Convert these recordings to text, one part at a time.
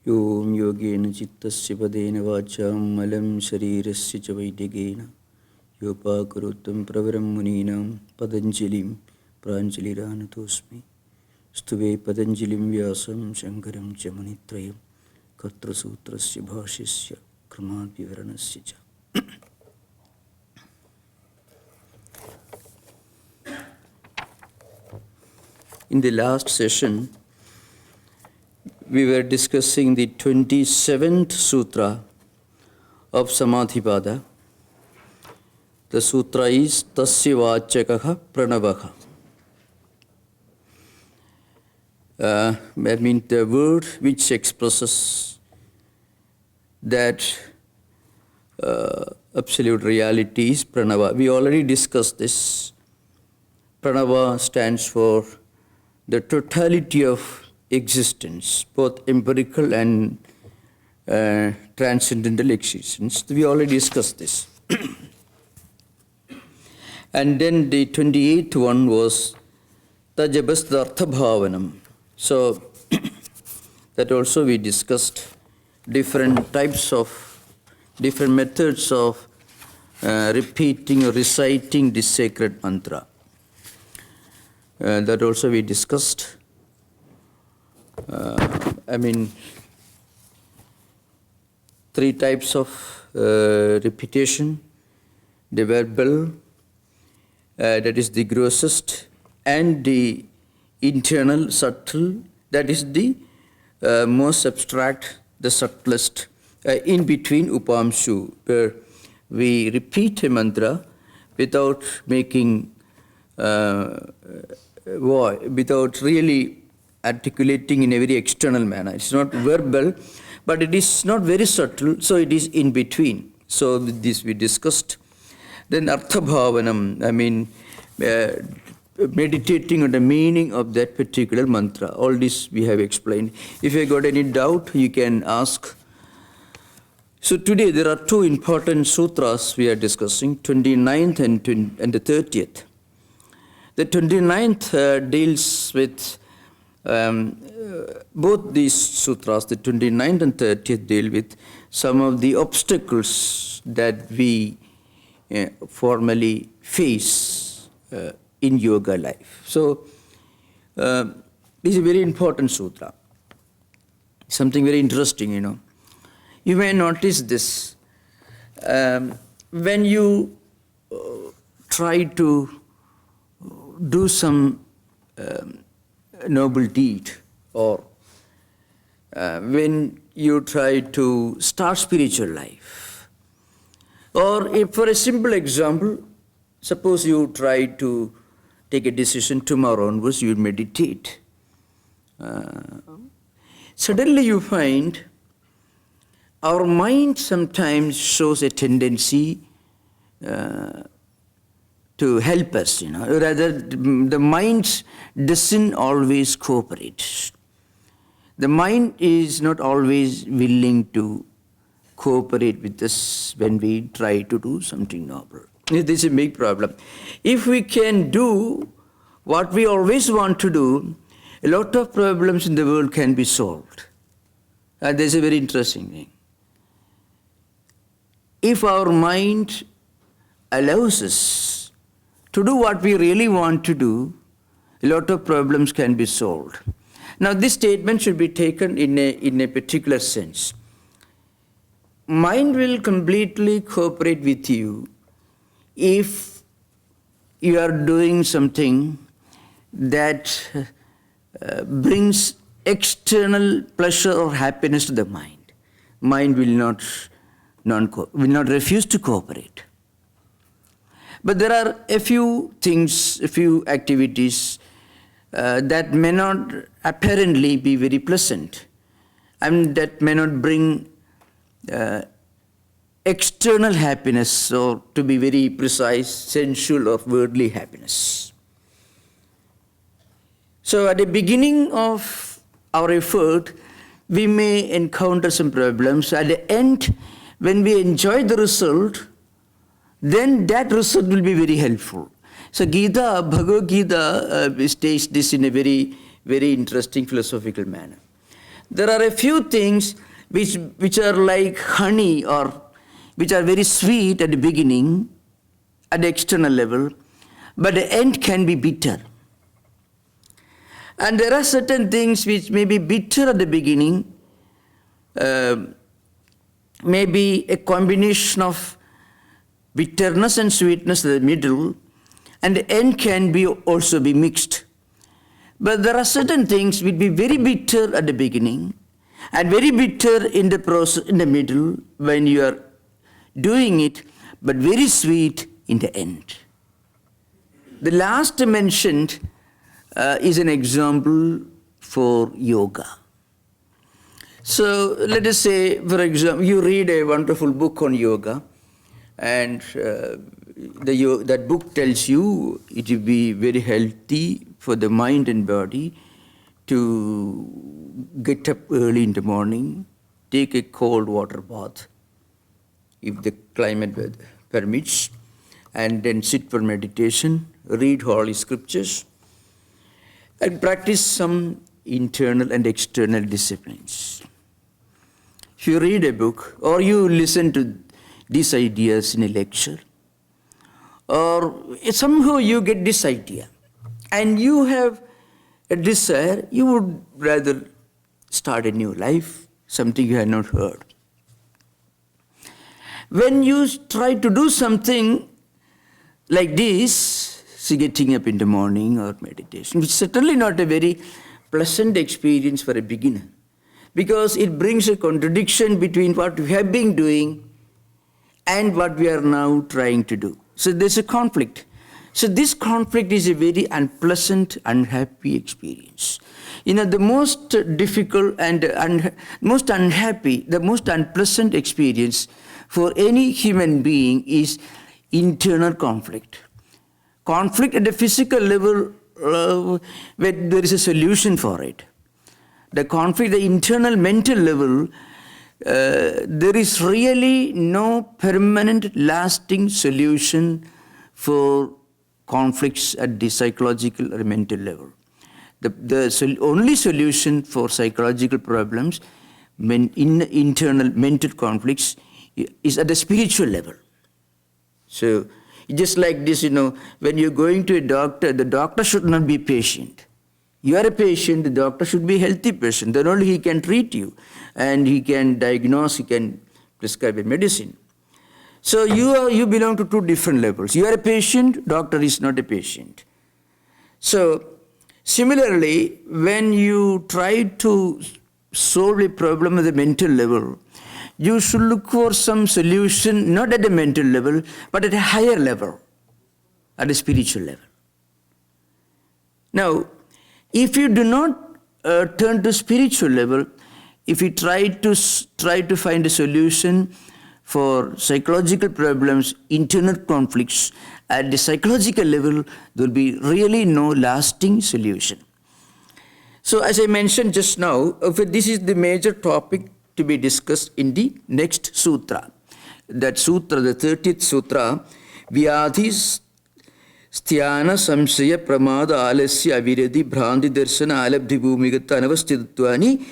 Yom yogena chittasya padena vacham malam sharirasya cha vaidhigena yopakaruttam pravaram muninam Patanjalim pranjaliranatosmi stuve Patanjalim vyasam shankaram cha munitrayam katra sutrasya bhashyasya kramat vivaranasya cha. In the last session, we were discussing the 27th sutra of Samadhipada. The sutra is Tasya Vachakaha Pranavaha. I mean the word which expresses that absolute reality is Pranava. We already discussed this. Pranava stands for the totality of existence, both empirical and transcendental existence. We already discussed this. And then the 28th one was Tajabasthartha Bhavanam. So that also we discussed different methods of repeating or reciting this sacred mantra. That also we discussed. Three types of repetition: the verbal, that is the grossest, and the internal, subtle, that is the most abstract, the subtlest, in between upamshu, where we repeat a mantra without making without really articulating in a very external manner. It's not verbal, but it is not very subtle, so it is in between. So this we discussed. Then Artha Bhavanam, meditating on the meaning of that particular mantra. All this we have explained. If you got any doubt, you can ask. So today there are two important sutras we are discussing, 29th and the 30th. The 29th deals with both these sutras, the 29th and 30th, deal with some of the obstacles that we formally face in yoga life. So this is a very important sutra, something very interesting, You may notice this. When you try to do some noble deed, or when you try to start spiritual life, or if, for a simple example, suppose you try to take a decision tomorrow onwards, you meditate. Suddenly you find our mind sometimes shows a tendency to help us, Rather, the mind doesn't always cooperate. The mind is not always willing to cooperate with us when we try to do something noble. This is a big problem. If we can do what we always want to do, a lot of problems in the world can be solved. And this is a very interesting thing. If our mind allows us to do what we really want to do, a lot of problems can be solved. Now, this statement should be taken in a particular sense. Mind will completely cooperate with you if you are doing something that brings external pleasure or happiness to the mind. Mind will not refuse to cooperate. But there are a few things, a few activities that may not apparently be very pleasant, and that may not bring external happiness, or to be very precise, sensual or worldly happiness. So at the beginning of our effort, we may encounter some problems. At the end, when we enjoy the result, then that result will be very helpful. So Bhagavad Gita states this in a very, very interesting philosophical manner. there are a few things which are like honey or which are very sweet at the beginning, at the external level, but the end can be bitter. And there are certain things which may be bitter at the beginning, maybe a combination of bitterness and sweetness in the middle, and the end can be also be mixed. But there are certain things which will be very bitter at the beginning and very bitter in the process, in the middle when you are doing it, but very sweet in the end. The last mentioned is an example for yoga. So let us say, for example, you read a wonderful book on yoga, and that book tells you it will be very healthy for the mind and body to get up early in the morning, take a cold water bath, if the climate permits, and then sit for meditation, read holy scriptures, and practice some internal and external disciplines. If you read a book or you listen to these ideas in a lecture, or somehow you get this idea and you have a desire, you would rather start a new life, something you have not heard. When you try to do something like this, getting up in the morning or meditation, which is certainly not a very pleasant experience for a beginner, because it brings a contradiction between what we have been doing and what we are now trying to do. So there's a conflict. So this conflict is a very unpleasant, unhappy experience. The most difficult and most unhappy, the most unpleasant experience for any human being is internal conflict. Conflict at the physical level, where there is a solution for it. The conflict at the internal mental level, there is really no permanent lasting solution for conflicts at the psychological or mental level. The only solution for psychological problems, in internal mental conflicts, is at the spiritual level. So just like this, when you're going to a doctor, the doctor should not be patient. You are a patient, the doctor should be a healthy person. Then only he can treat you and he can diagnose, he can prescribe a medicine. So you belong to two different levels. You are a patient, doctor is not a patient. So similarly, when you try to solve a problem at the mental level, you should look for some solution, not at the mental level, but at a higher level, at a spiritual level. Now, if you do not turn to spiritual level, if you try to find a solution for psychological problems, internal conflicts, at the psychological level, there will be really no lasting solution. So as I mentioned just now, this is the major topic to be discussed in the next sutra. That sutra, the 30th sutra, Vyadhi, Styana, Samshaya, Pramada, Alasya, Avirati, Bhranti, Darshana, Alabdhi, Bhumigata, Anavasthitvani,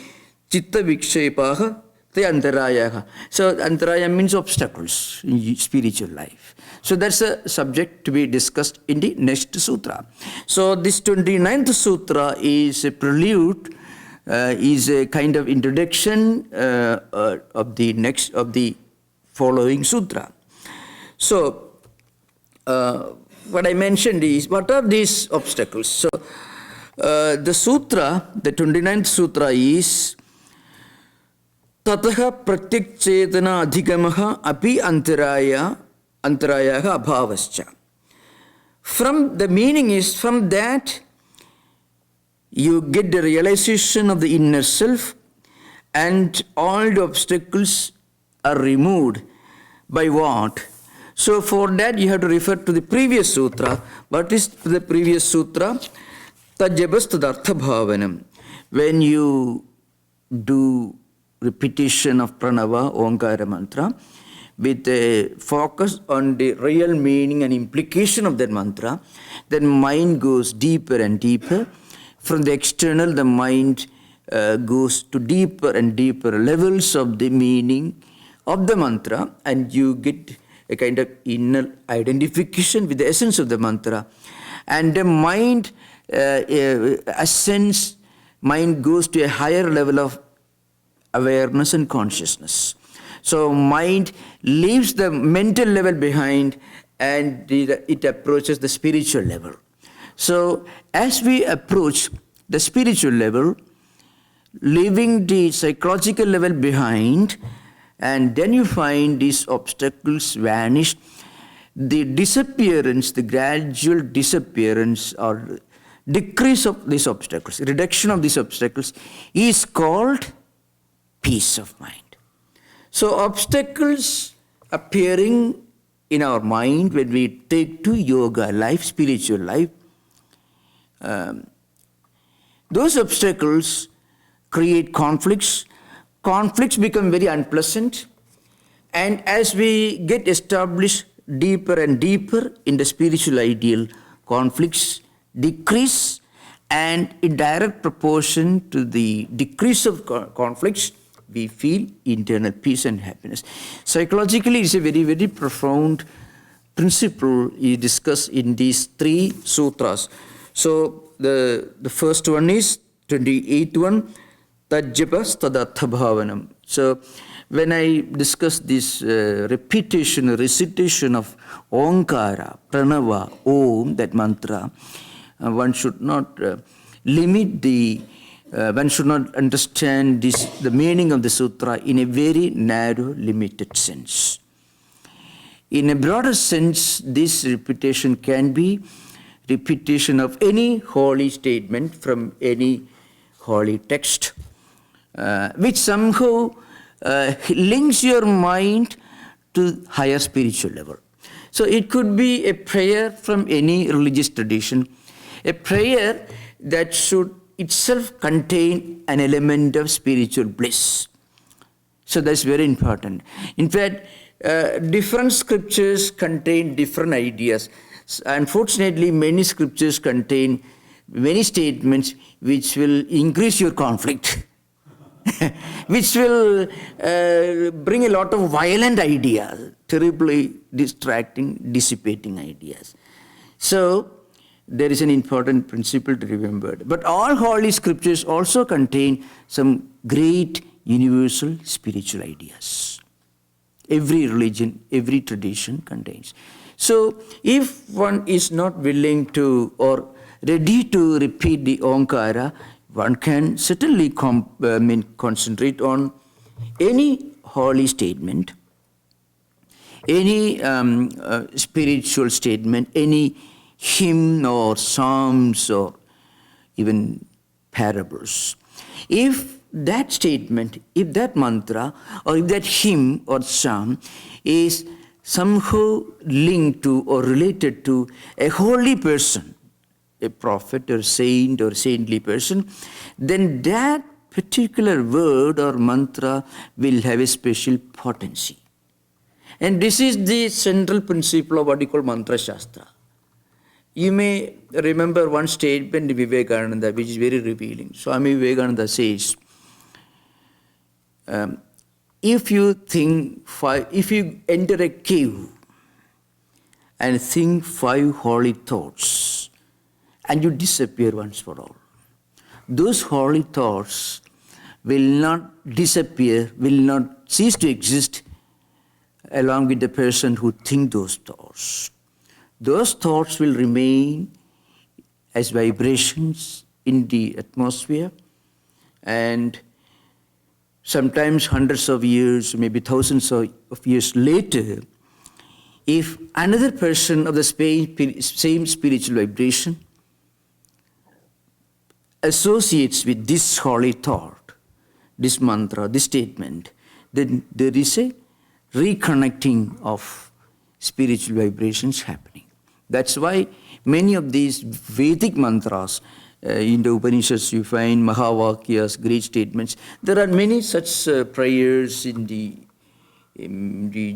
Chitta Vikshepaha, the Antarayaha. So Antaraya means obstacles in spiritual life. So that's a subject to be discussed in the next sutra. So this 29th sutra is a prelude, is a kind of introduction of the following sutra. So what I mentioned is, what are these obstacles? So the sutra, the 29th sutra is Tataha Pratyak Chetana Adhigamaha Api Antarayaha Abhavascha. From the meaning is, from that you get the realization of the inner self, and all the obstacles are removed. By what? So for that you have to refer to the previous sutra. What is the previous sutra? Tajabasthadartha bhavanam. When you do repetition of pranava, onkara mantra, with a focus on the real meaning and implication of that mantra, then mind goes deeper and deeper. From the external, the mind goes to deeper and deeper levels of the meaning of the mantra, and you get a kind of inner identification with the essence of the mantra. And the mind ascends, mind goes to a higher level of awareness and consciousness. So mind leaves the mental level behind and it approaches the spiritual level. So as we approach the spiritual level, leaving the psychological level behind, and then you find these obstacles vanish. The disappearance, the gradual disappearance or decrease of these obstacles, reduction of these obstacles is called peace of mind. So obstacles appearing in our mind when we take to yoga life, spiritual life, those obstacles create conflicts. Conflicts become very unpleasant. And as we get established deeper and deeper in the spiritual ideal, conflicts decrease, and in direct proportion to the decrease of conflicts, we feel internal peace and happiness. Psychologically, it's a very, very profound principle you discuss in these 3 sutras. So the first one is 28th one, Tajjapas tadatha bhavanam. So when I discuss this repetition, recitation of Onkara, Pranava, Om, that mantra, one should not limit one should not understand the meaning of the sutra in a very narrow, limited sense. In a broader sense, this repetition can be repetition of any holy statement from any holy text, which somehow links your mind to higher spiritual level. So it could be a prayer from any religious tradition, a prayer that should itself contain an element of spiritual bliss. So that's very important. In fact, different scriptures contain different ideas. Unfortunately, many scriptures contain many statements which will increase your conflict, which will bring a lot of violent ideas, terribly distracting, dissipating ideas. So there is an important principle to remember. But all holy scriptures also contain some great universal spiritual ideas. Every religion, every tradition contains. So if one is not willing to or ready to repeat the Onkara, one can certainly concentrate on any holy statement, any spiritual statement, any hymn or psalms or even parables. If that statement, if that mantra or if that hymn or psalm is somehow linked to or related to a holy person, a prophet or saint or saintly person, then that particular word or mantra will have a special potency. And this is the central principle of what we call mantra shastra. You may remember one statement in Vivekananda which is very revealing. Swami Vivekananda says, if you enter a cave and think 5 holy thoughts and you disappear once for all, those holy thoughts will not disappear, will not cease to exist along with the person who thinks those thoughts. Those thoughts will remain as vibrations in the atmosphere, and sometimes hundreds of years, maybe thousands of years later, if another person of the same spiritual vibration associates with this holy thought, this mantra, this statement, then there is a reconnecting of spiritual vibrations happening. That's why many of these Vedic mantras, in the Upanishads you find Mahavakyas, great statements. There are many such prayers in the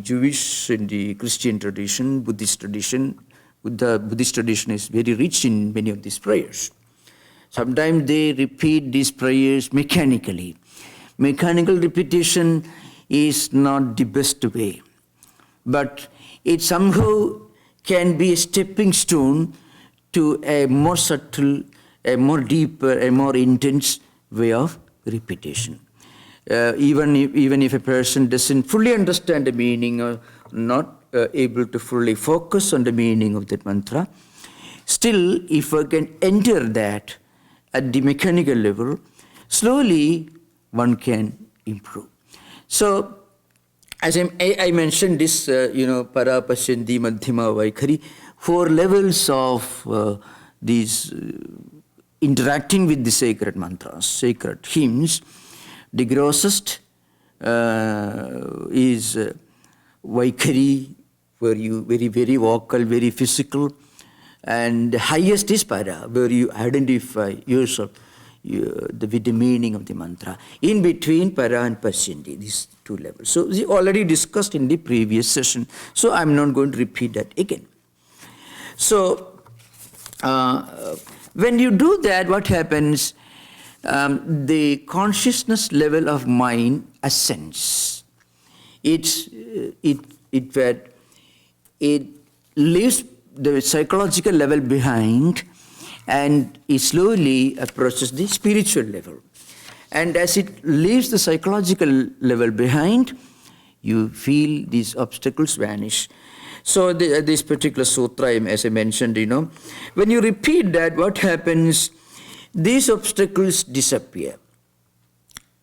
Jewish and the Christian tradition, Buddhist tradition. The Buddhist tradition is very rich in many of these prayers. Sometimes they repeat these prayers mechanically. Mechanical repetition is not the best way, but it somehow can be a stepping stone to a more subtle, a more deeper, a more intense way of repetition. Even if a person doesn't fully understand the meaning or not able to fully focus on the meaning of that mantra, still, if I can enter that at the mechanical level, slowly one can improve. So, as I mentioned this, para, pasyanti, madhyama, vaikhari, 4 levels of these interacting with the sacred mantras, sacred hymns. The grossest is vaikhari, where you very, very vocal, very physical, and the highest is para, where you identify yourself with the meaning of the mantra. In between para and pasyanti, these 2 levels. So we already discussed in the previous session, so I'm not going to repeat that again. So when you do that, what happens? The consciousness level of mind ascends. It leaves the psychological level behind, and it slowly approaches the spiritual level. And as it leaves the psychological level behind, you feel these obstacles vanish. So this particular sutra, as I mentioned, when you repeat that, what happens? These obstacles disappear.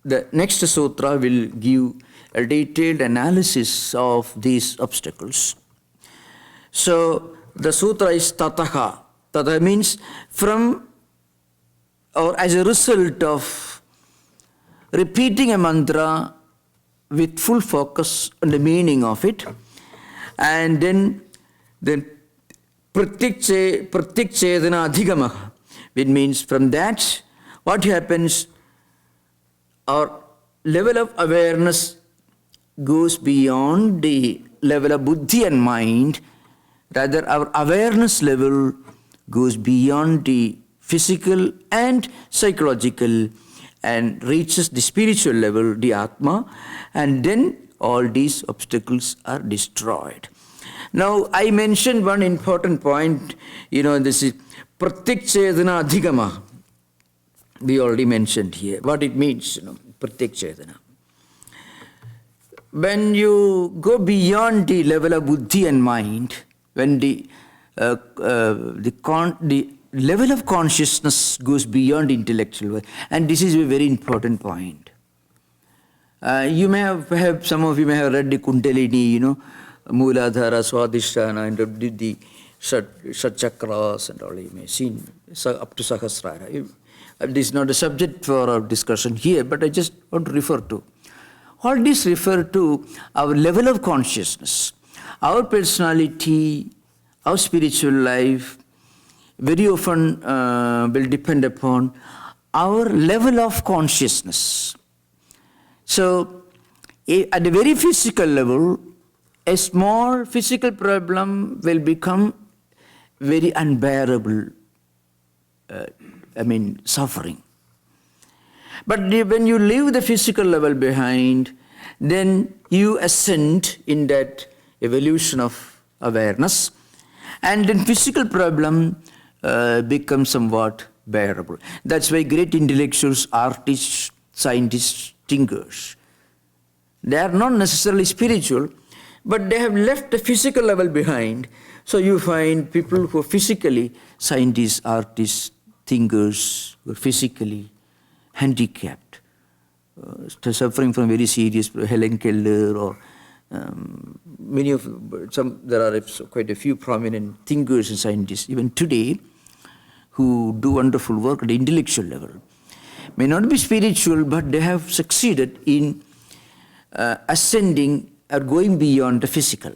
The next sutra will give a detailed analysis of these obstacles. So the sutra is tataha. Tataha means from or as a result of repeating a mantra with full focus on the meaning of it, and then pratyekchedana adhigamaha. It means from that, what happens? Our level of awareness goes beyond the level of buddhi and mind. Rather, our awareness level goes beyond the physical and psychological and reaches the spiritual level, the Atma, and then all these obstacles are destroyed. Now, I mentioned one important point, this is pratyekchedana adhigama. We already mentioned here what it means, pratyekchedana. When you go beyond the level of buddhi and mind, when the level of consciousness goes beyond intellectual, and this is a very important point. You may have some of you may have read the Kundalini, Mooladhara, Swadhisthana, and the Chakras and all. You may have seen up to Sahasrara. This is not a subject for our discussion here, but I just want to refer to. All this refer to our level of consciousness, our personality, our spiritual life. Very often will depend upon our level of consciousness. So, at a very physical level, a small physical problem will become very unbearable, suffering. But when you leave the physical level behind, then you ascend in that evolution of awareness, and then physical problem becomes somewhat bearable. That's why great intellectuals, artists, scientists, thinkers, they are not necessarily spiritual, but they have left the physical level behind. So you find people who are physically, scientists, artists, thinkers, who are physically handicapped, suffering from very serious, Helen Keller or there are quite a few prominent thinkers and scientists, even today, who do wonderful work at the intellectual level. May not be spiritual, but they have succeeded in ascending or going beyond the physical.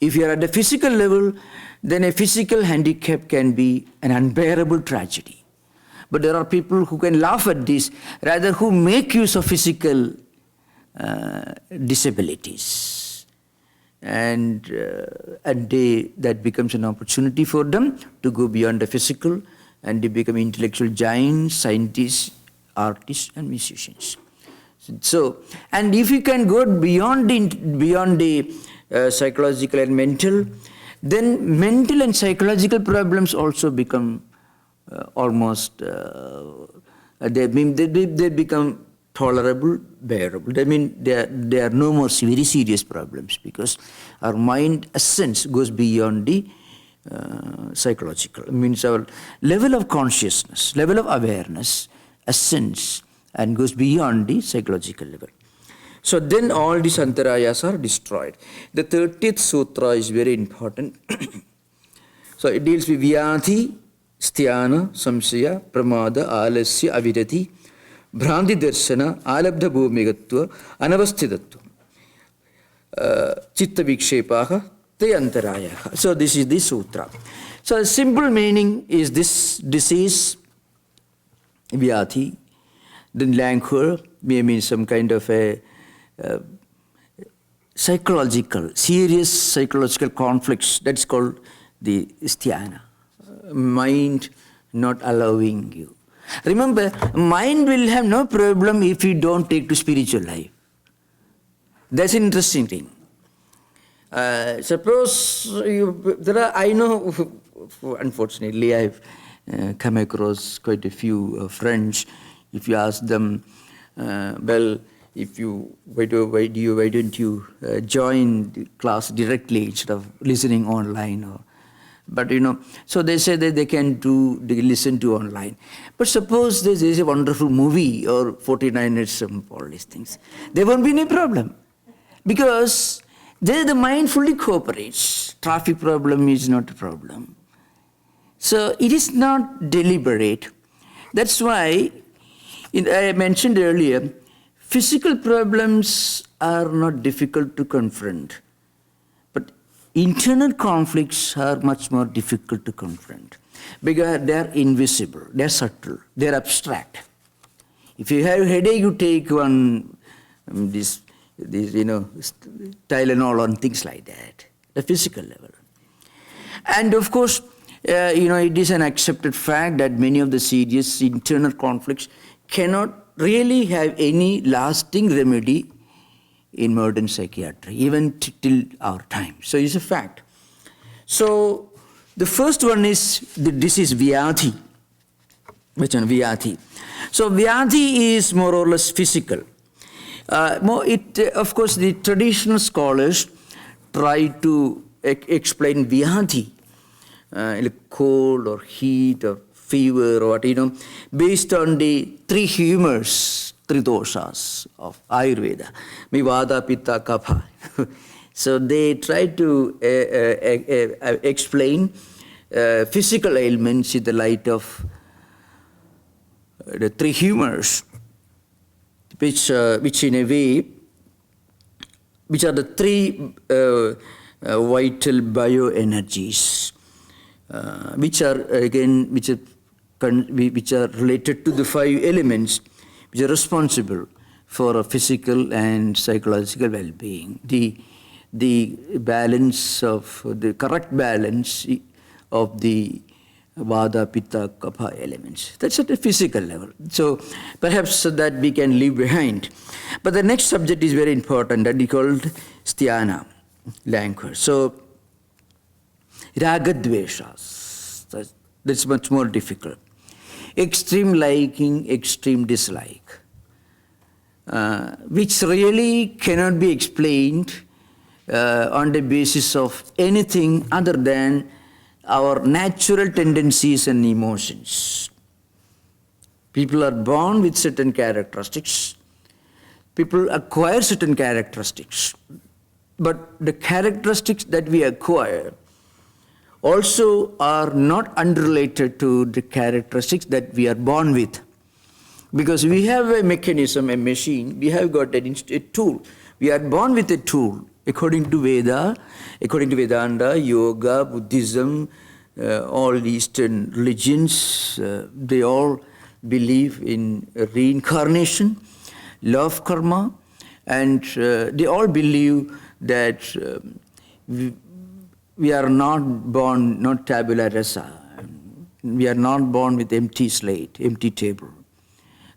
If you are at the physical level, then a physical handicap can be an unbearable tragedy. But there are people who can laugh at this, rather who make use of physical disabilities. And that becomes an opportunity for them to go beyond the physical and they become intellectual giants, scientists, artists, and musicians. So, and if you can go beyond the psychological and mental, then mental and psychological problems also become almost they become tolerable, bearable. That means they are no more very serious problems, because our mind essence goes beyond the psychological. It means our level of consciousness, level of awareness, essence, and goes beyond the psychological level. So then all these antarayas are destroyed. The 30th sutra is very important. So it deals with Vyadhi, Styana, Samshaya, Pramada, Alasya, Avirati, Bhranti Darshana, Alabdha Bhumigatva, Anavasthitatva, Chitta Vikshepaha, Te Antarayaha. So this is the sutra. So the simple meaning is this disease, Vyadhi, then Languor may mean some kind of a psychological, serious psychological conflicts. That's called the Styana. Mind not allowing you. Remember, mind will have no problem if you don't take to spiritual life. That's an interesting thing. Suppose I know, unfortunately, I've come across quite a few friends. If you ask them, well, why don't you join the class directly instead of listening online? But so they say that they listen to online. But suppose there is a wonderful movie or 49 minutes of all these things, there won't be any problem, because there the mind fully cooperates. Traffic problem is not a problem. So it is not deliberate. That's why I mentioned earlier, physical problems are not difficult to confront, but internal conflicts are much more difficult to confront, because they are invisible, they are subtle, they are abstract. If you have a headache, you take one this Tylenol and things like that, the physical level. And of course, it is an accepted fact that many of the serious internal conflicts cannot really have any lasting remedy in modern psychiatry, even till our time. So it's a fact. So the first one is the disease Vyadhi. Which one? Vyadhi. So Vyadhi is more or less physical. Of course, the traditional scholars try to explain Vyadhi, like cold or heat or fever or what, based on the three humors, three doshas of Ayurveda, Vata, Pitta, Kapha. So they try to explain physical ailments in the light of the three humors, which in a way, which are the three vital bioenergies, which are related to the 5 elements which are responsible for a physical and psychological well-being. The balance of the correct balance of the Vata, Pitta, Kapha elements. That's at a physical level. So perhaps that we can leave behind. But the next subject is very important, that is called Styana, Languor. So Ragadveshas, that's much more difficult. Extreme liking, extreme dislike, which really cannot be explained on the basis of anything other than our natural tendencies and emotions. People are born with certain characteristics. People acquire certain characteristics. But the characteristics that we acquire also are not unrelated to the characteristics that we are born with. Because we have a mechanism, a machine, we have got a tool. We are born with a tool. According to Veda, according to Vedanta, Yoga, Buddhism, all Eastern religions, they all believe in reincarnation, law of karma, and they all believe that we are not born, not tabula rasa. We are not born with empty slate, empty table.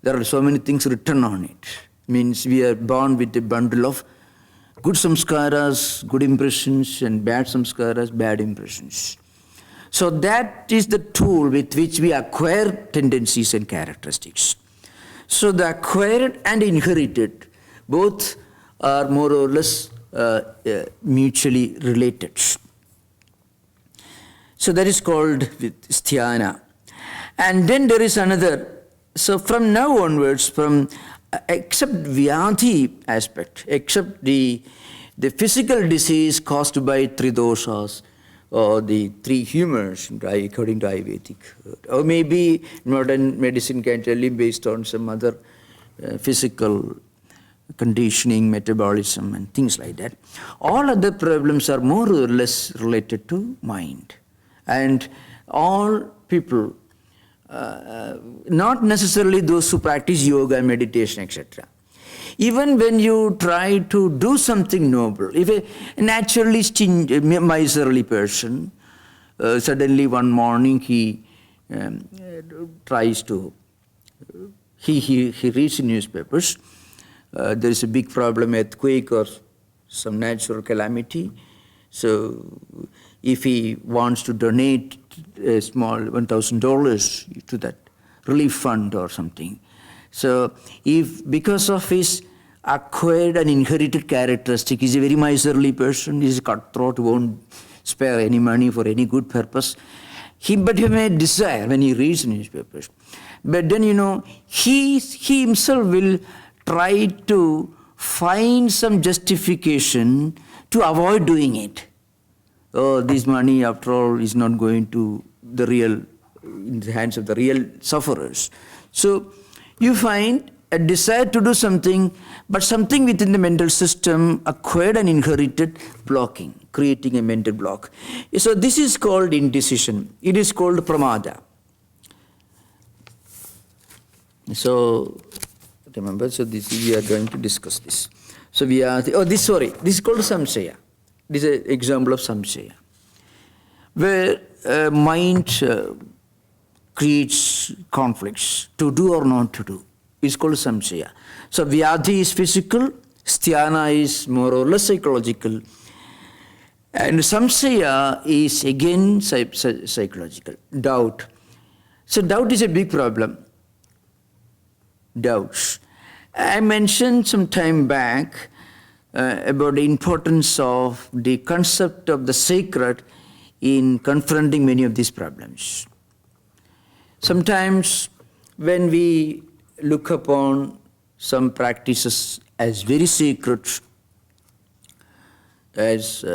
There are so many things written on it. Means we are born with a bundle of good samskaras, good impressions, and bad samskaras, bad impressions. So that is the tool with which we acquire tendencies and characteristics. So the acquired and inherited both are more or less mutually related. So that is called with Styana. And then there is another. So from now onwards, from except Vyadhi aspect, except the physical disease caused by three doshas, or the three humors, according to Ayurvedic, or maybe modern medicine can tell you based on some other physical conditioning, metabolism, and things like that. All other problems are more or less related to mind. And all people, not necessarily those who practice yoga, meditation, etc. Even when you try to do something noble, if a naturally miserly person, suddenly one morning he tries to, he reads in newspapers, there is a big problem, earthquake or some natural calamity. So if he wants to donate a small $1,000 to that relief fund or something. So if because of his acquired and inherited characteristic, he's a very miserly person, he's a cutthroat, won't spare any money for any good purpose. But he may desire when he reads newspapers. But then, he himself will try to find some justification to avoid doing it. Oh, this money, after all, is not going to in the hands of the real sufferers. So you find a desire to do something, but something within the mental system acquired and inherited blocking, creating a mental block. So this is called indecision. It is called Pramada. So remember, we are going to discuss this. So this is called Samshaya. This is an example of Samshaya, where mind creates conflicts to do or not to do. It's called Samshaya. So Vyadhi is physical, Styana is more or less psychological, and Samshaya is again psychological, doubt. So doubt is a big problem. Doubts. I mentioned some time back about the importance of the concept of the sacred in confronting many of these problems. Sometimes when we look upon some practices as very sacred, as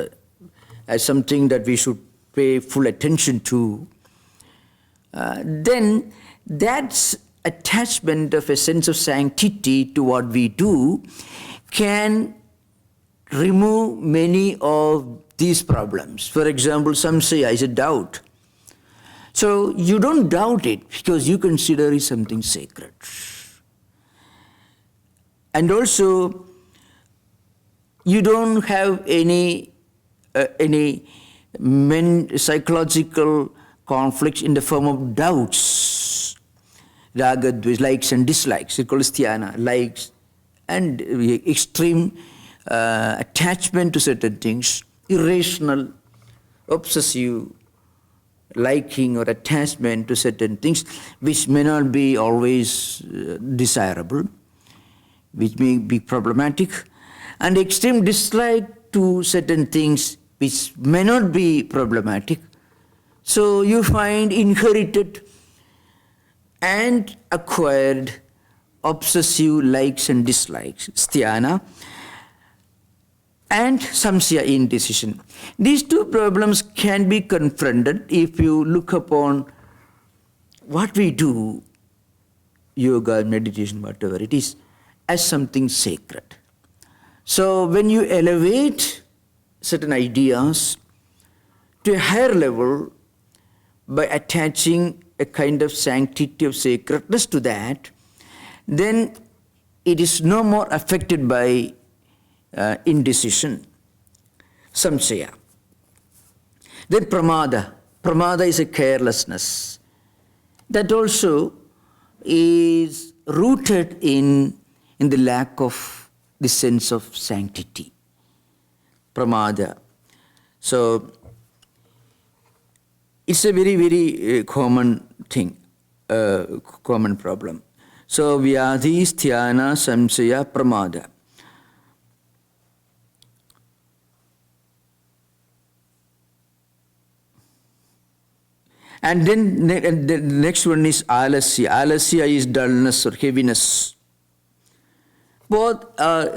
something that we should pay full attention to, then that's attachment of a sense of sanctity to what we do can remove many of these problems. For example, Samshaya is a doubt. So you don't doubt it because you consider it something sacred. And also, you don't have any psychological conflicts in the form of doubts. Raga, likes and dislikes. It's called Styana, likes and extreme attachment to certain things, irrational, obsessive liking or attachment to certain things which may not be always desirable, which may be problematic, and extreme dislike to certain things which may not be problematic. So you find inherited and acquired obsessive likes and dislikes, Styana, and Samshaya, indecision. These two problems can be confronted if you look upon what we do, yoga, meditation, whatever it is, as something sacred. So when you elevate certain ideas to a higher level by attaching a kind of sanctity of sacredness to that, then it is no more affected by indecision, Samshaya. Then Pramada. Pramada is a carelessness. that also is rooted in the lack of the sense of sanctity, Pramada. So it's a very, very common thing, common problem. So Vyadhi, Styana, Samshaya, Pramada. And then the next one is Alasya. Alasya is dullness or heaviness. Both are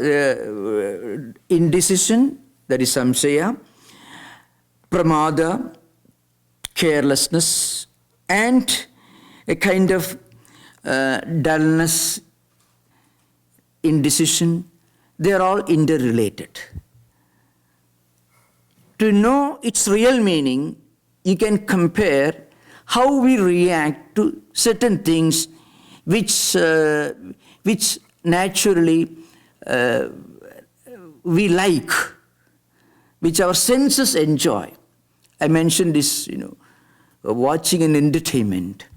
indecision, that is Samshaya, Pramada, carelessness, and a kind of dullness, indecision. They are all interrelated. To know its real meaning, you can compare how we react to certain things which naturally we like, which our senses enjoy. I mentioned this, watching an entertainment,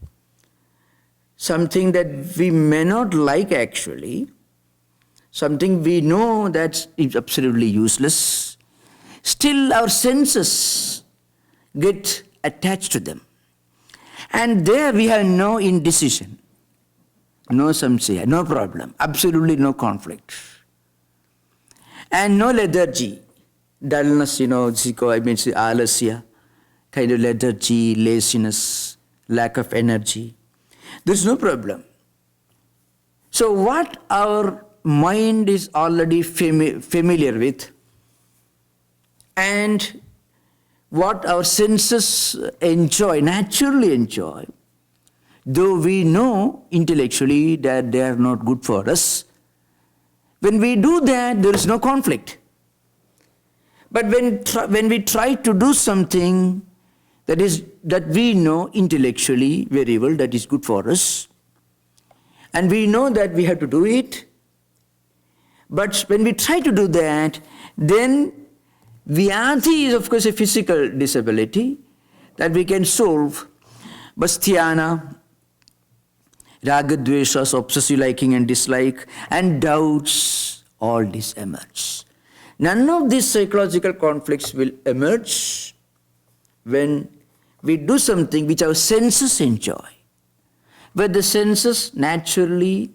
something that we may not like actually, something we know that is absolutely useless. Still our senses get attached to them. And there we have no indecision, no samshaya, no problem, absolutely no conflict. And no lethargy, dullness, I mean, alasya, kind of lethargy, laziness, lack of energy. There's no problem. So what our mind is already familiar with, and what our senses enjoy, naturally enjoy, though we know intellectually that they are not good for us, when we do that, there is no conflict. But when we try to do something that we know intellectually very well that is good for us, and we know that we have to do it, but when we try to do that, then Vyadhi is, of course, a physical disability that we can solve. But Styana, ragadveshas, obsessive liking and dislike, and doubts, all this emerge. None of these psychological conflicts will emerge when we do something which our senses enjoy, where the senses naturally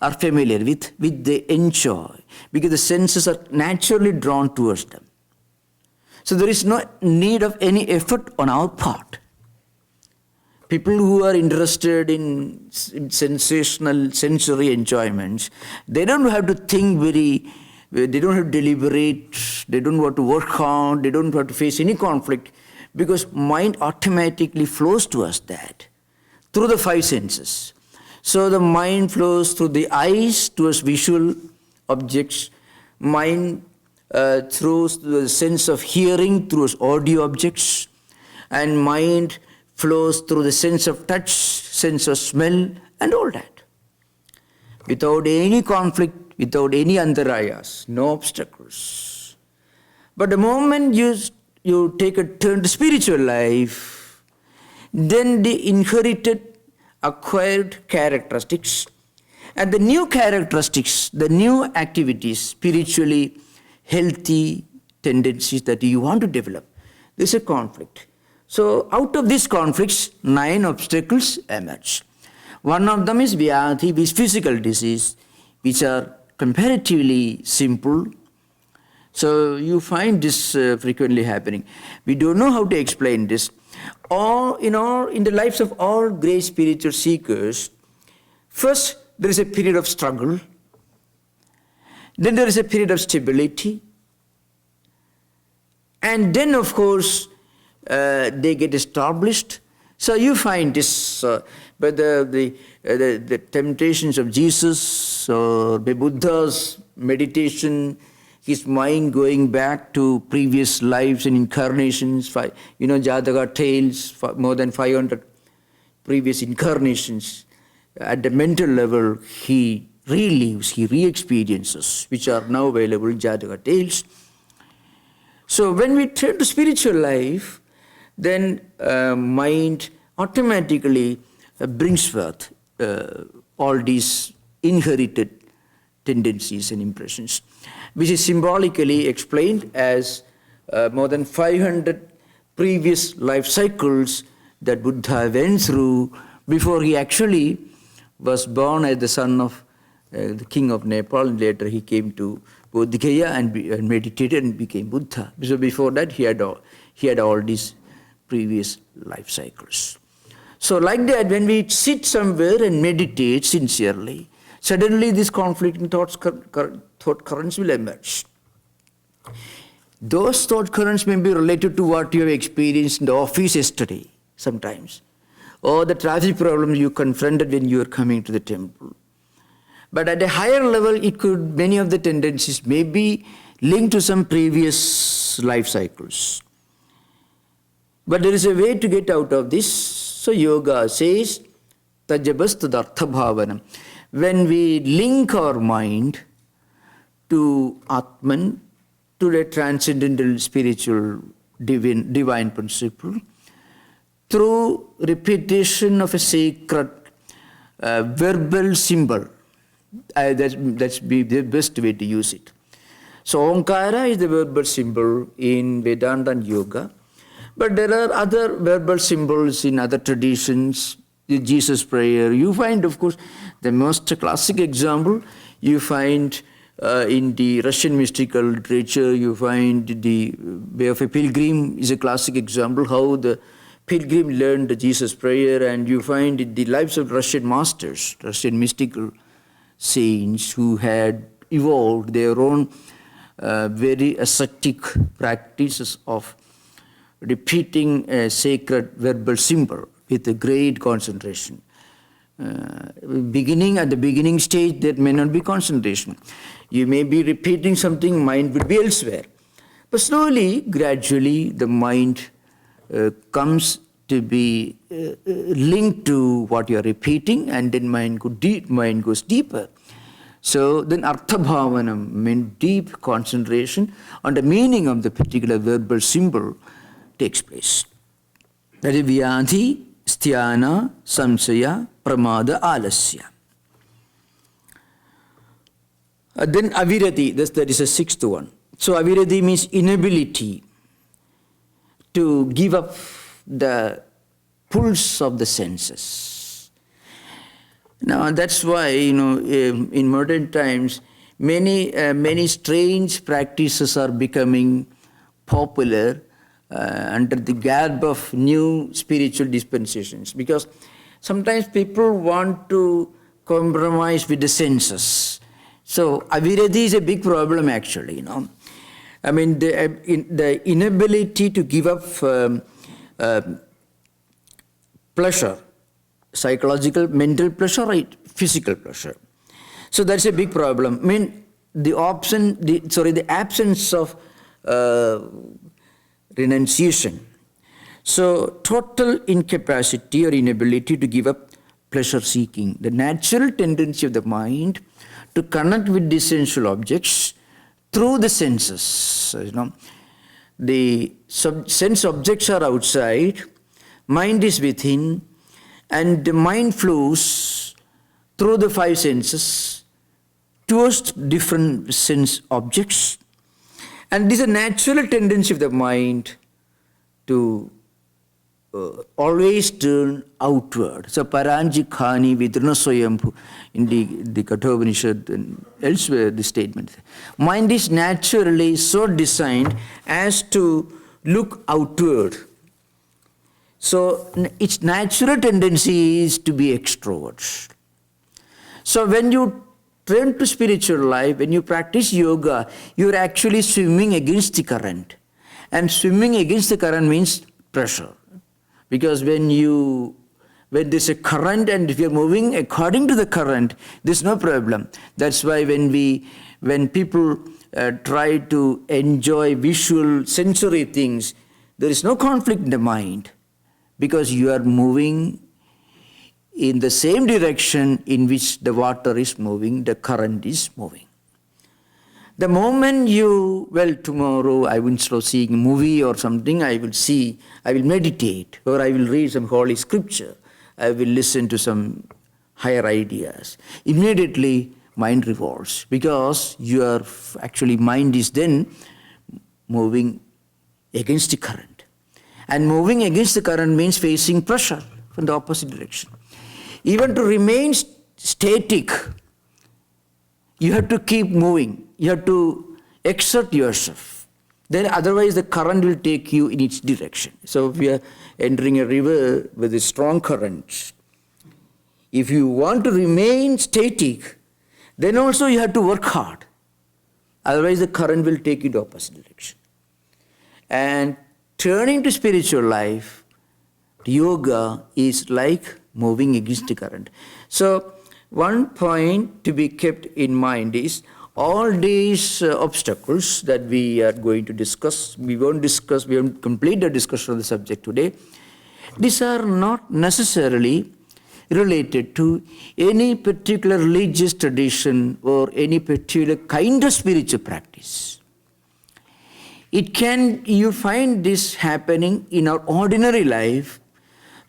are familiar with, which they enjoy, because the senses are naturally drawn towards them. So there is no need of any effort on our part. People who are interested in sensational sensory enjoyments, they don't have to think they don't have to deliberate, they don't want to work hard, they don't have to face any conflict, because mind automatically flows towards that through the five senses. So the mind flows through the eyes towards visual objects, mind through the sense of hearing towards audio objects, and mind flows through the sense of touch, sense of smell, and all that. Without any conflict, without any antarayas, no obstacles. But the moment you take a turn to spiritual life, then the inherited, acquired characteristics, and the new characteristics, the new activities, spiritually healthy tendencies that you want to develop, there's a conflict. So out of these conflicts, 9 obstacles emerge. One of them is Vyadhi, which is physical disease, which are comparatively simple. So you find this frequently happening. We don't know how to explain this. In the lives of all great spiritual seekers, first there is a period of struggle, then there is a period of stability, and then of course they get established. So you find this, but the temptations of Jesus or the Buddha's meditation, his mind going back to previous lives and incarnations, Jataka tales, more than 500 previous incarnations. At the mental level, he relives, he re-experiences, which are now available in Jataka tales. So when we turn to spiritual life, then mind automatically brings forth all these inherited tendencies and impressions, which is symbolically explained as more than 500 previous life cycles that Buddha went through before he actually was born as the son of the king of Nepal, and later he came to Bodh Gaya and meditated and became Buddha. So before that he had all these previous life cycles. So like that, when we sit somewhere and meditate sincerely, suddenly these conflicting thought currents will emerge. Those thought currents may be related to what you have experienced in the office yesterday sometimes, or the traffic problem you confronted when you were coming to the temple. But at a higher level, many of the tendencies may be linked to some previous life cycles. But there is a way to get out of this. So yoga says, tajabastadartha bhavanam. When we link our mind to Atman, to the transcendental spiritual divine principle, through repetition of a sacred verbal symbol, that's the best way to use it. So Omkara is the verbal symbol in Vedanta and Yoga. But there are other verbal symbols in other traditions, the Jesus prayer. You find, of course, the most classic example, you find in the Russian mystical literature, you find the Way of a Pilgrim is a classic example, how the pilgrim learned the Jesus prayer, and you find in the lives of Russian masters, Russian mystical saints who had evolved their own very ascetic practices of repeating a sacred verbal symbol with a great concentration. At the beginning stage, there may not be concentration. You may be repeating something, mind would be elsewhere. But slowly, gradually, the mind comes to be linked to what you are repeating, and then mind goes deeper. So then artha bhavanam means deep concentration on the meaning of the particular verbal symbol takes place. That is Vyadhi, Styana, Samshaya, Pramada, Alasya. Then Avirati, that is a sixth one. So Avirati means inability to give up the pulse of the senses. Now that's why, in modern times, many strange practices are becoming popular under the garb of new spiritual dispensations, because sometimes people want to compromise with the senses. So Avirati is a big problem actually, I mean, the inability to give up pleasure, psychological, mental pleasure, right, physical pleasure. So that's a big problem. I mean, the absence of renunciation. So total incapacity or inability to give up pleasure seeking. The natural tendency of the mind to connect with the sensual objects through the senses. The sense objects are outside, mind is within, and the mind flows through the five senses towards different sense objects. And this is a natural tendency of the mind to always turn outward. So Paranjikhani Vidruna Swayambhu in the Kathopanishad and elsewhere the statement. Mind is naturally so designed as to look outward. So its natural tendency is to be extrovert. So when you turn to spiritual life, when you practice yoga, you're actually swimming against the current. And swimming against the current means pressure. Because when there's a current and if you're moving according to the current, there's no problem. That's why when people try to enjoy visual, sensory things, there is no conflict in the mind, because you are moving in the same direction in which the water is moving, the current is moving. The moment tomorrow I will, instead of seeing a movie or something, I will meditate, or I will read some holy scripture. I will listen to some higher ideas. Immediately, mind revolts because your actually mind is then moving against the current. And moving against the current means facing pressure from the opposite direction. Even to remain static, you have to keep moving. You have to exert yourself. Then otherwise the current will take you in its direction. So if you are entering a river with a strong current, if you want to remain static, then also you have to work hard. Otherwise the current will take you in the opposite direction. And turning to spiritual life, yoga is like moving against the current. So one point to be kept in mind is all these obstacles that we are going to discuss, we won't complete the discussion of the subject today. These are not necessarily related to any particular religious tradition or any particular kind of spiritual practice. You find this happening in our ordinary life,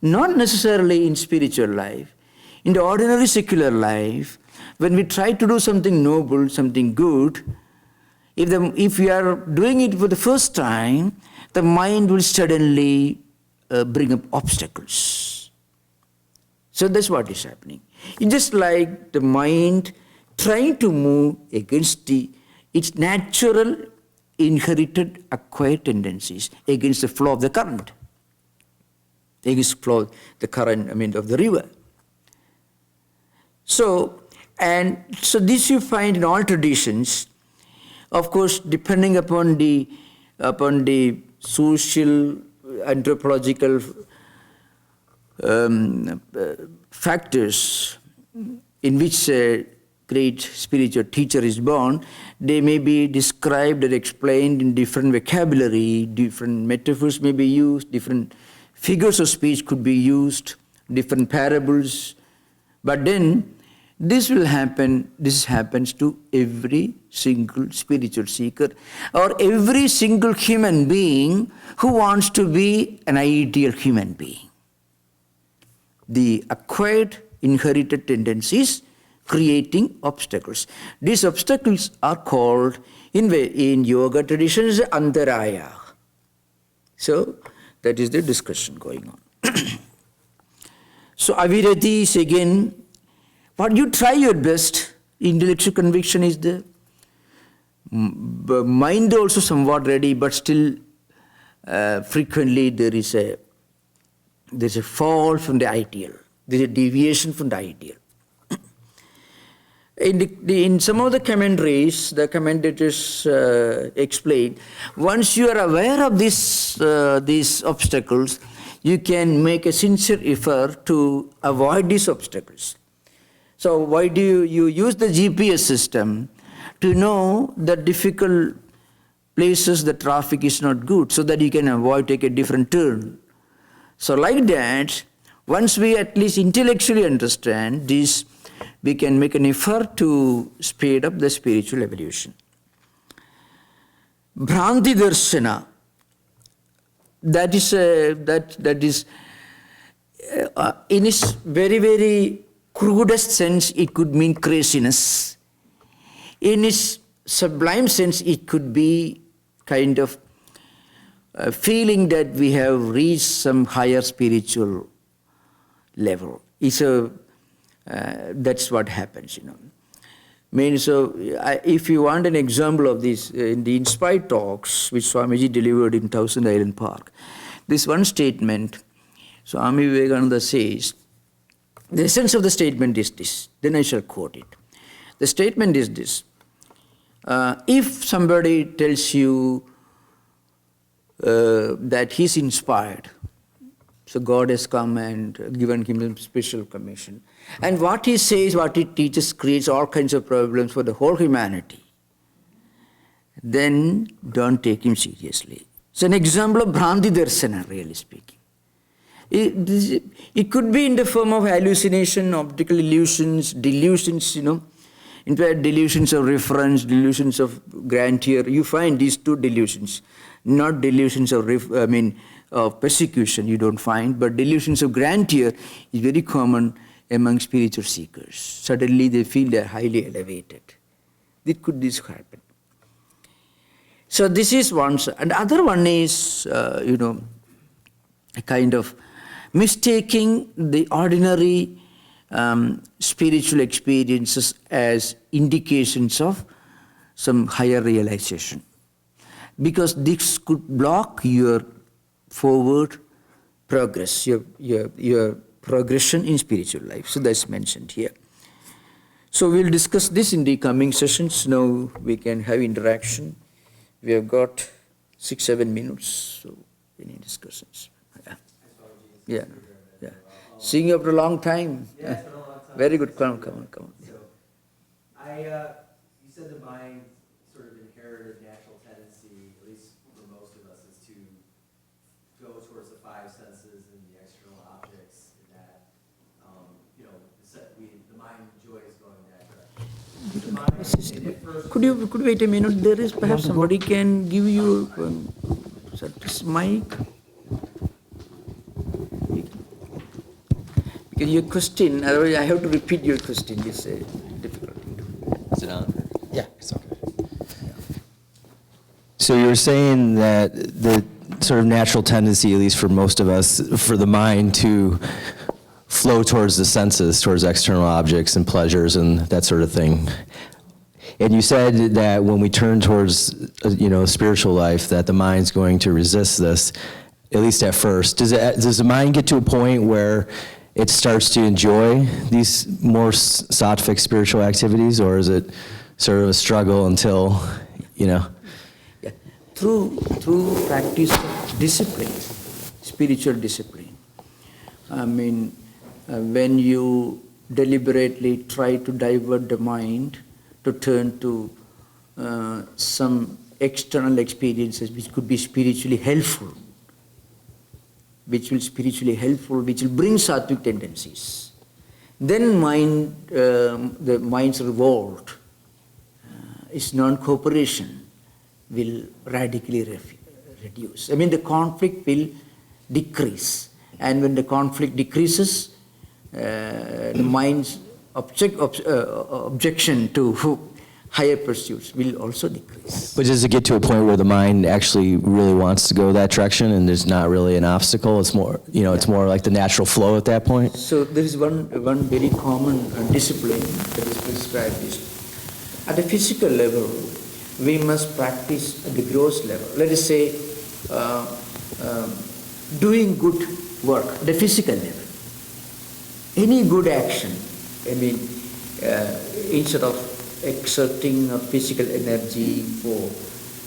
not necessarily in spiritual life. In the ordinary secular life, when we try to do something noble, something good, if we are doing it for the first time, the mind will suddenly bring up obstacles. So that's what is happening. It's just like the mind trying to move against its natural, inherited, acquired tendencies, against the flow of the current. Against the flow of the current, of the river. So this you find in all traditions. Of course, depending upon the social, anthropological factors in which a great spiritual teacher is born, they may be described and explained in different vocabulary, different metaphors may be used, different figures of speech could be used, different parables. But then this happens to every single spiritual seeker or every single human being who wants to be an ideal human being. The acquired, inherited tendencies creating obstacles. These obstacles are called in yoga traditions antaraya. So that is the discussion going on. So Avirati is again, what you try your best, intellectual conviction is there. Mind also somewhat ready, but still frequently there is a fall from the ideal. There is a deviation from the ideal. In some of the commentaries, the commentators explain, once you are aware of these obstacles, you can make a sincere effort to avoid these obstacles. So why do you use the GPS system to know the difficult places the traffic is not good so that you can take a different turn? So like that, once we at least intellectually understand this, we can make an effort to speed up the spiritual evolution. Bhranti darshana, that is in its very, very crudest sense, it could mean craziness. In its sublime sense, it could be kind of a feeling that we have reached some higher spiritual level. That's what happens, if you want an example of this, in the Inspired Talks, which Swamiji delivered in Thousand Island Park, this one statement, Swami Vivekananda says, the essence of the statement is this, then I shall quote it. The statement is this, if somebody tells you that he's inspired, so God has come and given him a special commission, and what he says, what he teaches creates all kinds of problems for the whole humanity, then don't take him seriously. It's an example of Bhranti Darsana, really speaking. It could be in the form of hallucination, optical illusions, delusions, In fact, delusions of reference, delusions of grandeur, you find these two delusions, not delusions of of persecution you don't find, but delusions of grandeur is very common among spiritual seekers. Suddenly they feel they're highly elevated. Could this happen? So this is one. And the other one is, a kind of mistaking the ordinary spiritual experiences as indications of some higher realization. Because this could block your forward progress, your progression in spiritual life. So that's mentioned here. So we'll discuss this in the coming sessions. Now we can have interaction. We have got 6-7 minutes, so any discussions? Yeah. Seeing you after a long time. Yeah, it's been a long time. Very good. Come on. So, you said the mind sort of inherited natural tendency, at least for most of us, is to go towards the five senses and the external objects, and that, the mind enjoys going that direction. Could you wait a minute? There is perhaps somebody can give you this mic. Because your question, otherwise I have to repeat your question. It's a difficult thing to do. Is it on? Yeah. It's okay. So you were saying that the sort of natural tendency, at least for most of us, for the mind to flow towards the senses, towards external objects and pleasures and that sort of thing. And you said that when we turn towards, spiritual life, that the mind's going to resist this, at least at first. Does the mind get to a point where it starts to enjoy these more sattvic spiritual activities, or is it sort of a struggle until, Yeah. Through practice of discipline, spiritual discipline. When you deliberately try to divert the mind to turn to some external experiences which could be spiritually helpful, which will bring sattvic tendencies. Then the mind's revolt, its non-cooperation will radically reduce. The conflict will decrease. And when the conflict decreases, the mind's objection to higher pursuits will also decrease. but does it get to a point where the mind actually really wants to go that direction and there's not really an obstacle? It's more, it's more like the natural flow at that point? So there is one very common discipline that is prescribed is, at the physical level, we must practice at the gross level. Let us say, doing good work, at the physical level. Any good action, instead of exerting physical energy for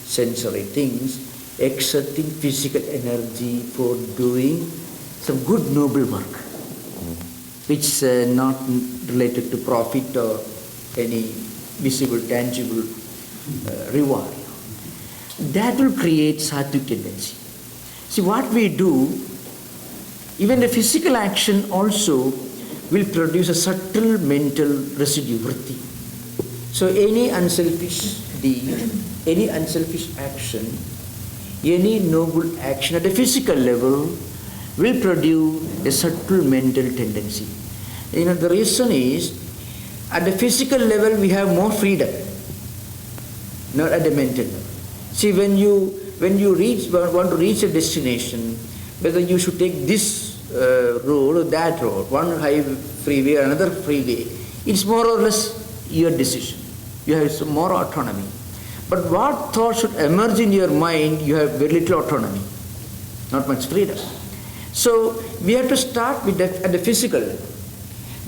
sensory things, exerting physical energy for doing some good noble work, which is not related to profit or any visible, tangible reward. That will create sattvic tendency. See, what we do, even the physical action also will produce a subtle mental residue, vritti. So any unselfish deed, any unselfish action, any noble action at a physical level will produce a subtle mental tendency. The reason is, at the physical level we have more freedom, not at the mental level. See, when you want to reach a destination, whether you should take this road or that road, one high freeway or another freeway, it's more or less your decision. You have some more autonomy. But what thought should emerge in your mind, you have very little autonomy, not much freedom. So we have to start with that at the physical level.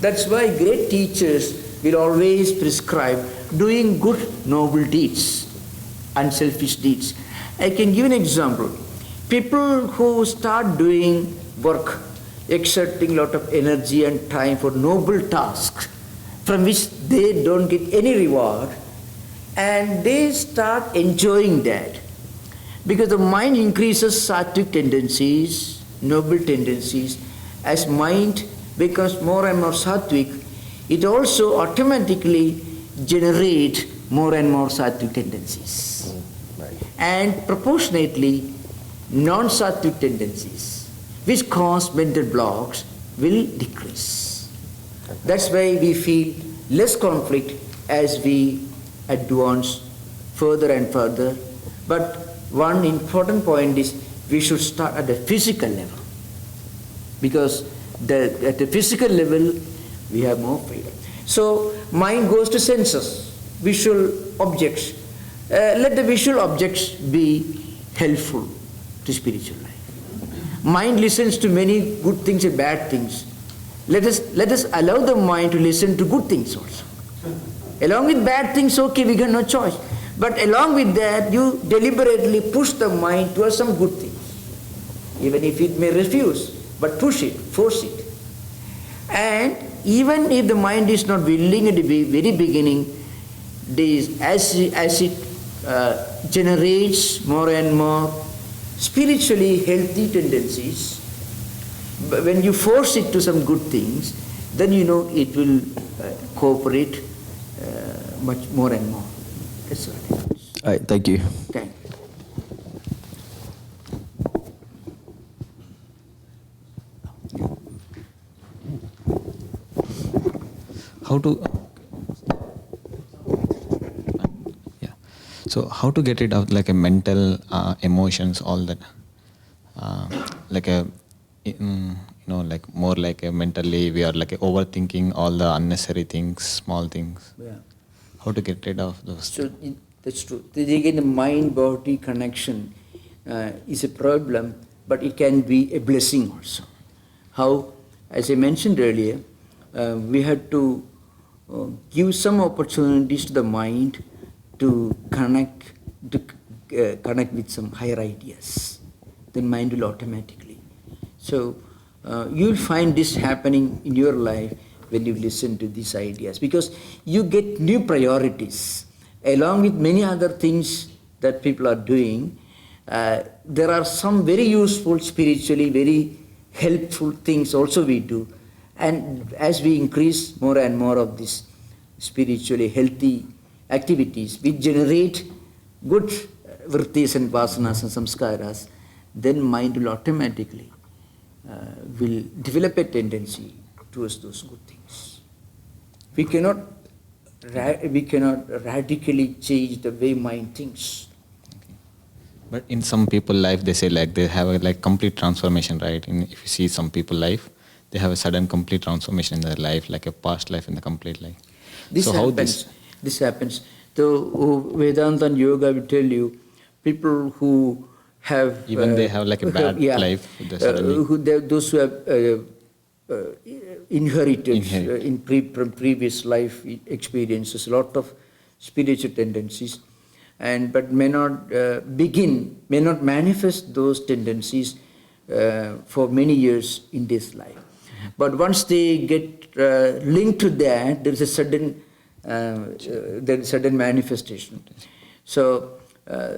That's why great teachers will always prescribe doing good noble deeds, unselfish deeds. I can give an example. People who start doing work, exerting a lot of energy and time for noble tasks, from which they don't get any reward, and they start enjoying that. Because the mind increases sattvic tendencies, noble tendencies. As mind becomes more and more sattvic, it also automatically generates more and more sattvic tendencies. And proportionately, non-sattvic tendencies, which cause mental blocks, will decrease. That's why we feel less conflict as we advance further and further. But one important point is we should start at the physical level, because at the physical level we have more freedom. So mind goes to senses, visual objects. Let the visual objects be helpful to spiritual life. Mind listens to many good things and bad things. Let us allow the mind to listen to good things also. Along with bad things, okay, we got no choice. But along with that, you deliberately push the mind towards some good things, even if it may refuse, but push it, force it. And even if the mind is not willing at the very beginning, as it generates more and more spiritually healthy tendencies, when you force it to some good things, then you know it will cooperate much more and more. That's what it is. All right, thank you. Thank you. How to so how to get rid of like a mental emotions, all that like a like more like a mentally we are like a overthinking all the unnecessary things, small things. Yeah. How to get rid of those? So that's true. Again, the mind-body connection is a problem, but it can be a blessing also. How, as I mentioned earlier, we had to give some opportunities to the mind to connect with some higher ideas. Then mind will automatically. So you'll find this happening in your life when you listen to these ideas, because you get new priorities along with many other things that people are doing. There are some very useful, spiritually very helpful things also we do, and as we increase more and more of these spiritually healthy activities, we generate good vrittis and vasanas and samskaras, then mind will automatically will develop a tendency towards those good things. We cannot radically change the way mind thinks. Okay. But in some people life, they say like they have a like complete transformation, right? If you see some people life, they have a sudden complete transformation in their life, like a past life and the complete life. This happens. So Vedanta and Yoga will tell you, people who have even they have like a bad life, those who have inherited from previous life experiences a lot of spiritual tendencies, but may not manifest those tendencies for many years in this life. But once they get linked to that, there is a sudden manifestation. So,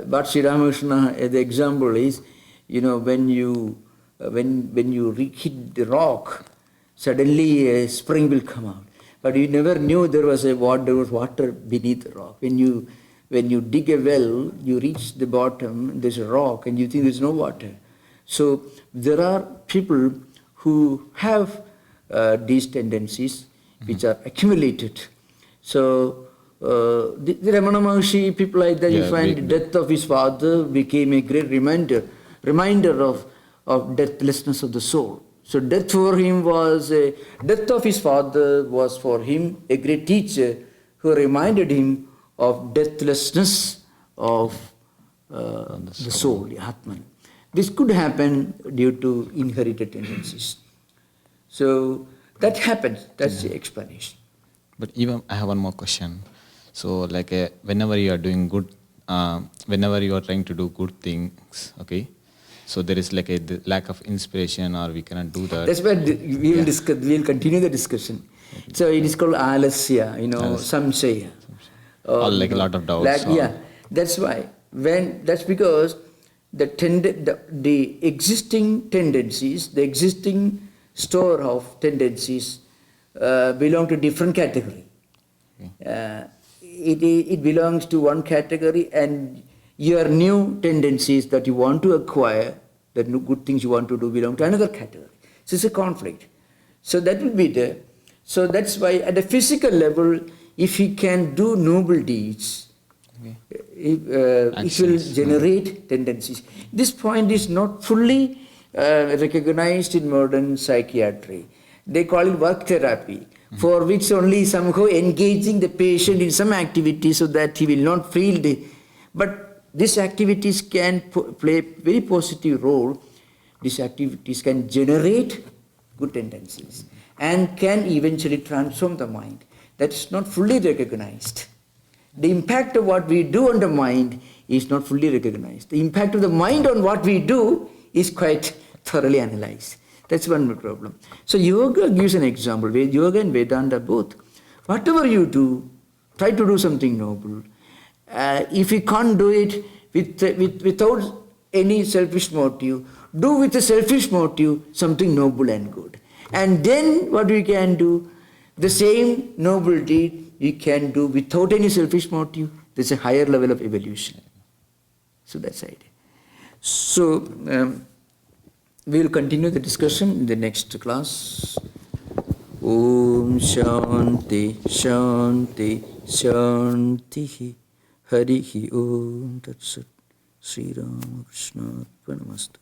but Sri Ramakrishna, the example is, when you hit the rock, suddenly a spring will come out. But you never knew there was water beneath the rock. When you dig a well, you reach the bottom, there's a rock, and you think there's no water. So there are people who have these tendencies which are accumulated. So the Ramana Maharshi, people like that, you find the death of his father became a great reminder of deathlessness of the soul. So death of his father was for him a great teacher who reminded him of deathlessness of the soul, the Atman. This could happen due to inherited tendencies. So that happens. That's the explanation. But even I have one more question. So like whenever you are doing good, whenever you are trying to do good things, okay, so there is like a lack of inspiration, or we cannot do that. That's why we will discuss. We will continue the discussion. So it is called Alasya, Samshaya. Or like a lot of doubts. That's why. That's because the existing tendencies, the existing store of tendencies belong to different category. Okay. It belongs to one category, and your new tendencies that you want to acquire The good things you want to do belong to another category. So it's a conflict. So that will be there. So that's why at the physical level, if he can do noble deeds, it will generate tendencies. This point is not fully recognized in modern psychiatry. They call it work therapy, for which only somehow engaging the patient in some activity so that he will not feel the... But these activities can play a very positive role. These activities can generate good tendencies and can eventually transform the mind. That is not fully recognized. The impact of what we do on the mind is not fully recognized. The impact of the mind on what we do is quite thoroughly analyzed. That's one more problem. So yoga gives an example, where yoga and Vedanta both. Whatever you do, try to do something noble. If you can't do it without any selfish motive, do with a selfish motive something noble and good. And then what we can do, the same noble deed you can do without any selfish motive. There's a higher level of evolution. So that's the idea. So we will continue the discussion in the next class. Om Shanti Shanti Shanti Harihi Om Tat Sat Sri Ramakrishna Arpanamastu.